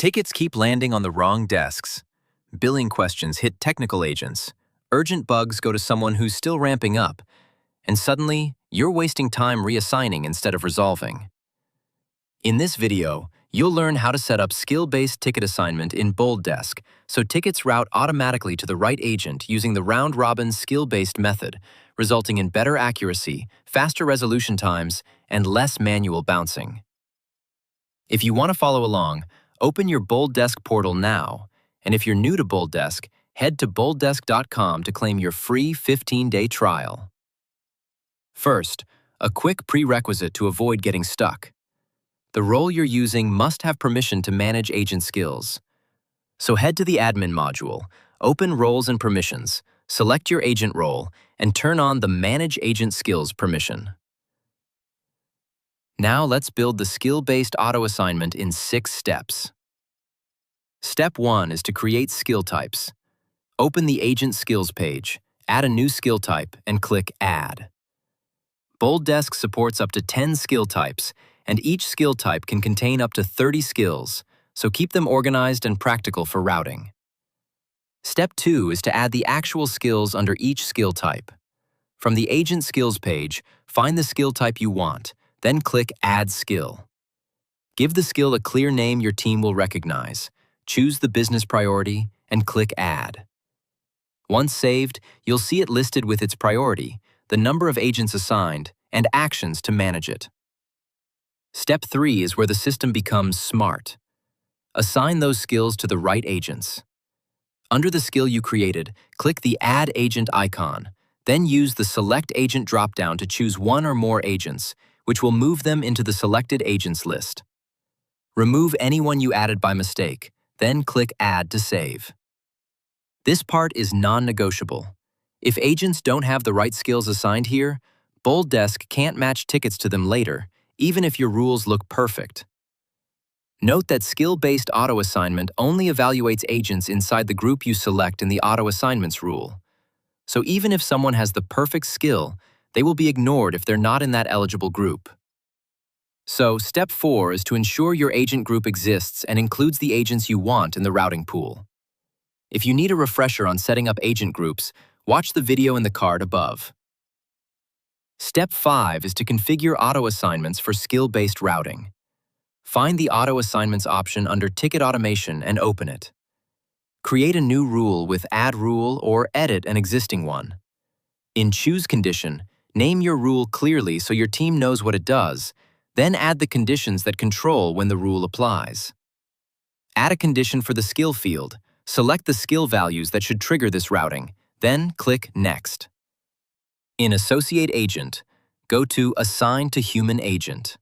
Tickets keep landing on the wrong desks. Billing questions hit technical agents. Urgent bugs go to someone who's still ramping up. And suddenly, you're wasting time reassigning instead of resolving. In this video, you'll learn how to set up skill-based ticket assignment in BoldDesk so tickets route automatically to the right agent using the round-robin skill-based method, resulting in better accuracy, faster resolution times, and less manual bouncing. If you want to follow along, open your BoldDesk portal now, and if you're new to BoldDesk, head to BoldDesk.com to claim your free 15-day trial. First, a quick prerequisite to avoid getting stuck. The role you're using must have permission to manage agent skills. So head to the Admin module, open Roles and Permissions, select your agent role, and turn on the Manage Agent Skills permission. Now let's build the skill-based auto-assignment in 6 steps. Step 1 is to create skill types. Open the Agent Skills page, add a new skill type, and click Add. BoldDesk supports up to 10 skill types, and each skill type can contain up to 30 skills, so keep them organized and practical for routing. Step 2 is to add the actual skills under each skill type. From the Agent Skills page, find the skill type you want, then click Add Skill. Give the skill a clear name your team will recognize, choose the business priority, and click Add. Once saved, you'll see it listed with its priority, the number of agents assigned, and actions to manage it. Step 3 is where the system becomes smart. Assign those skills to the right agents. Under the skill you created, click the Add Agent icon, then use the Select Agent dropdown to choose one or more agents, which will move them into the selected agents list. Remove anyone you added by mistake, then click Add to save. This part is non-negotiable. If agents don't have the right skills assigned here, BoldDesk can't match tickets to them later, even if your rules look perfect. Note that skill-based auto-assignment only evaluates agents inside the group you select in the auto-assignments rule. So even if someone has the perfect skill, they will be ignored if they're not in that eligible group. So step 4 is to ensure your agent group exists and includes the agents you want in the routing pool. If you need a refresher on setting up agent groups, watch the video in the card above. Step 5 is to configure auto-assignments for skill-based routing. Find the auto-assignments option under Ticket Automation and open it. Create a new rule with Add Rule or edit an existing one. In Choose Condition, name your rule clearly so your team knows what it does, then add the conditions that control when the rule applies. Add a condition for the skill field, select the skill values that should trigger this routing, then click Next. In Associate Agent, go to Assign to Human Agent.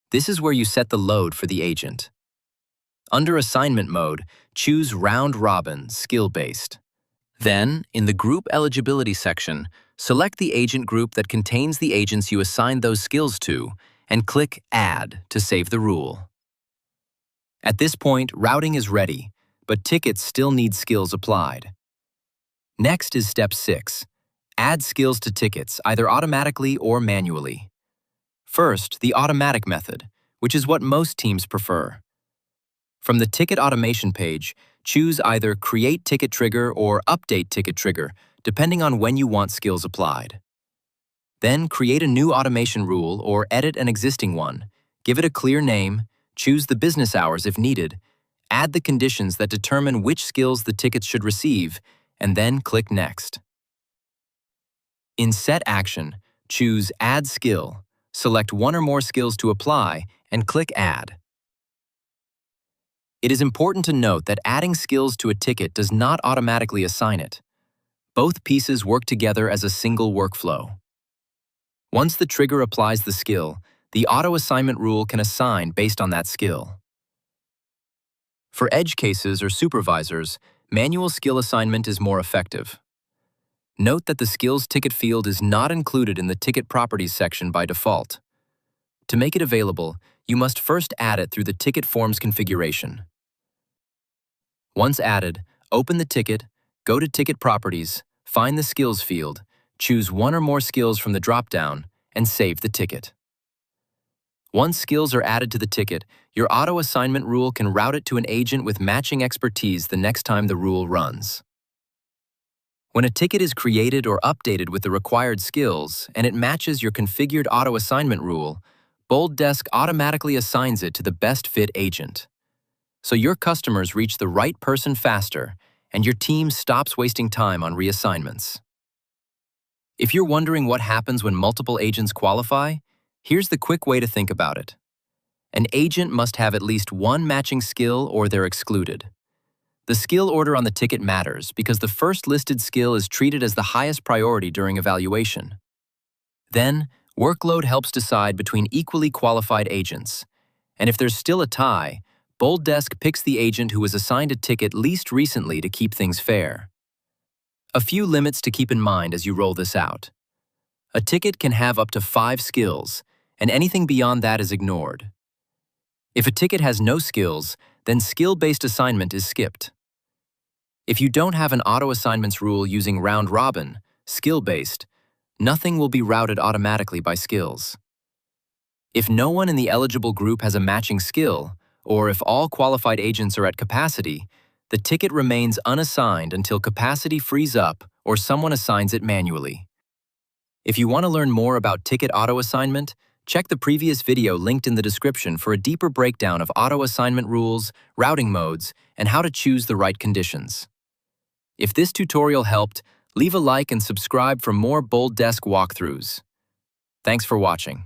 This is where you set the load for the agent. Under Assignment Mode, choose Round Robin Skill-Based. Then, in the Group Eligibility section, select the agent group that contains the agents you assigned those skills to, and click Add to save the rule. At this point, routing is ready, but tickets still need skills applied. Next is Step 6. Add skills to tickets, either automatically or manually. First, the automatic method, which is what most teams prefer. From the Ticket Automation page, choose either Create Ticket Trigger or Update Ticket Trigger, depending on when you want skills applied. Then create a new automation rule or edit an existing one, give it a clear name, choose the business hours if needed, add the conditions that determine which skills the tickets should receive, and then click Next. In Set Action, choose Add Skill, select one or more skills to apply, and click Add. It is important to note that adding skills to a ticket does not automatically assign it. Both pieces work together as a single workflow. Once the trigger applies the skill, the auto-assignment rule can assign based on that skill. For edge cases or supervisors, manual skill assignment is more effective. Note that the skills ticket field is not included in the Ticket Properties section by default. To make it available, you must first add it through the Ticket Forms configuration. Once added, open the ticket, go to Ticket Properties, find the Skills field, choose one or more skills from the dropdown, and save the ticket. Once skills are added to the ticket, your auto-assignment rule can route it to an agent with matching expertise the next time the rule runs. When a ticket is created or updated with the required skills and it matches your configured auto-assignment rule, BoldDesk automatically assigns it to the best fit agent. So your customers reach the right person faster and your team stops wasting time on reassignments. If you're wondering what happens when multiple agents qualify, here's the quick way to think about it. An agent must have at least one matching skill or they're excluded. The skill order on the ticket matters because the first listed skill is treated as the highest priority during evaluation. Then, workload helps decide between equally qualified agents. And if there's still a tie, BoldDesk picks the agent who was assigned a ticket least recently to keep things fair. A few limits to keep in mind as you roll this out. A ticket can have up to 5 skills, and anything beyond that is ignored. If a ticket has no skills, then skill-based assignment is skipped. If you don't have an auto-assignments rule using round-robin, skill-based, nothing will be routed automatically by skills. If no one in the eligible group has a matching skill, or if all qualified agents are at capacity, the ticket remains unassigned until capacity frees up or someone assigns it manually. If you want to learn more about ticket auto-assignment, check the previous video linked in the description for a deeper breakdown of auto-assignment rules, routing modes, and how to choose the right conditions. If this tutorial helped, leave a like and subscribe for more BoldDesk walkthroughs. Thanks for watching.